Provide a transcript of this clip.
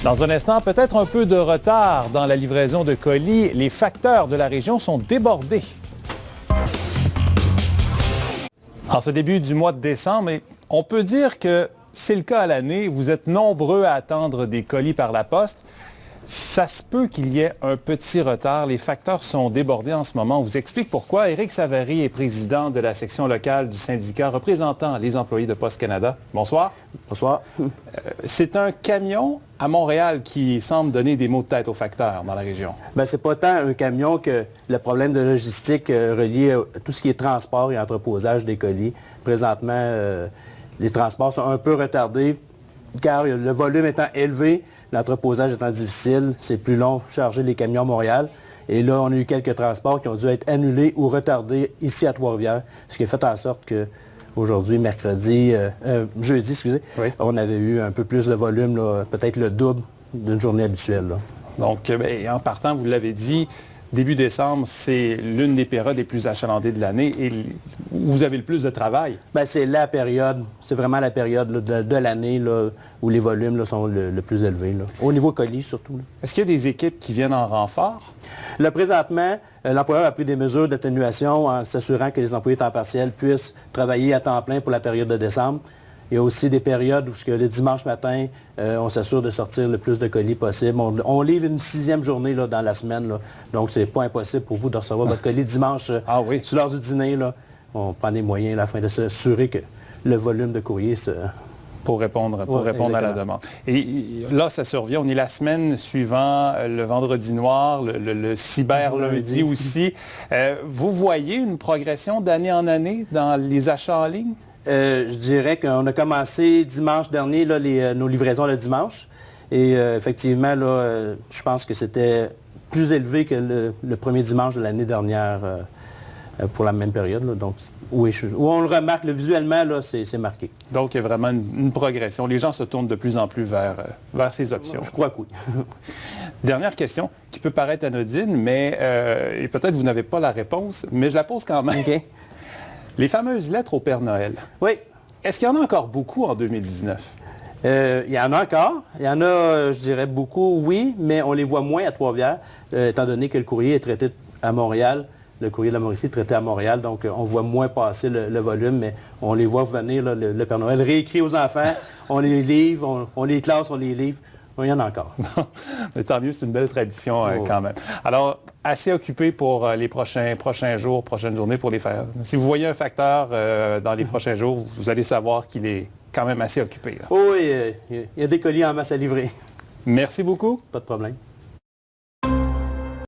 Dans un instant, peut-être un peu de retard dans la livraison de colis. Les facteurs de la région sont débordés. En ce début du mois de décembre, on peut dire que c'est le cas à l'année. Vous êtes nombreux à attendre des colis par la poste. Ça se peut qu'il y ait un petit retard. Les facteurs sont débordés en ce moment. On vous explique pourquoi. Éric Savary est président de la section locale du syndicat représentant les employés de Poste Canada. Bonsoir. Bonsoir. C'est un camion à Montréal qui semble donner des maux de tête aux facteurs dans la région. Bien, c'est pas tant un camion que le problème de logistique relié à tout ce qui est transport et entreposage des colis. Présentement, les transports sont un peu retardés car le volume étant élevé, l'entreposage étant difficile, c'est plus long de charger les camions à Montréal. Et là, on a eu quelques transports qui ont dû être annulés ou retardés ici à Trois-Rivières, ce qui a fait en sorte que aujourd'hui, jeudi, oui, on avait eu un peu plus de volume, peut-être le double d'une journée habituelle. Là. Donc, en partant, vous l'avez dit, début décembre, c'est l'une des périodes les plus achalandées de l'année et où vous avez le plus de travail. Bien, c'est la période, c'est vraiment la période de l'année où les volumes sont le plus élevés. Là. Au niveau colis, surtout. Là. Est-ce qu'il y a des équipes qui viennent en renfort? Là, présentement, l'employeur a pris des mesures d'atténuation en s'assurant que les employés temps partiel puissent travailler à temps plein pour la période de décembre. Il y a aussi des périodes où le dimanche matin, on s'assure de sortir le plus de colis possible. On livre une 6e journée dans la semaine. Là. Donc, c'est pas impossible pour vous de recevoir votre colis dimanche sur l'heure du dîner. Là. On prend des moyens afin de s'assurer que le volume de courrier pour répondre à la demande. Et là, ça survient. On est la semaine suivant le vendredi noir, le cyber lundi aussi. Vous voyez une progression d'année en année dans les achats en ligne? Je dirais qu'on a commencé dimanche dernier nos livraisons le dimanche. Et effectivement, je pense que c'était plus élevé que le premier dimanche de l'année dernière pour la même période. Là. Donc, où on le remarque, visuellement, c'est marqué. Donc, il y a vraiment une progression. Les gens se tournent de plus en plus vers ces options. Je crois que oui. Dernière question, qui peut paraître anodine, mais et peut-être vous n'avez pas la réponse, mais je la pose quand même. Okay. Les fameuses lettres au Père Noël. Oui. Est-ce qu'il y en a encore beaucoup en 2019? Il y en a encore. Il y en a, je dirais, beaucoup, oui, mais on les voit moins à Trois-Rivières, étant donné que le courrier est traité à Montréal. Le courrier de la Mauricie est traité à Montréal, donc on voit moins passer le volume, mais on les voit venir, le Père Noël réécrit aux enfants, on les livre, on les classe, on les livre. Il y en a encore. Mais tant mieux, c'est une belle tradition quand même. Alors, assez occupé pour les prochains jours, prochaines journées pour les faire. Si vous voyez un facteur dans les prochains jours, vous allez savoir qu'il est quand même assez occupé. Là. Oui, il y a des colis en masse à livrer. Merci beaucoup. Pas de problème.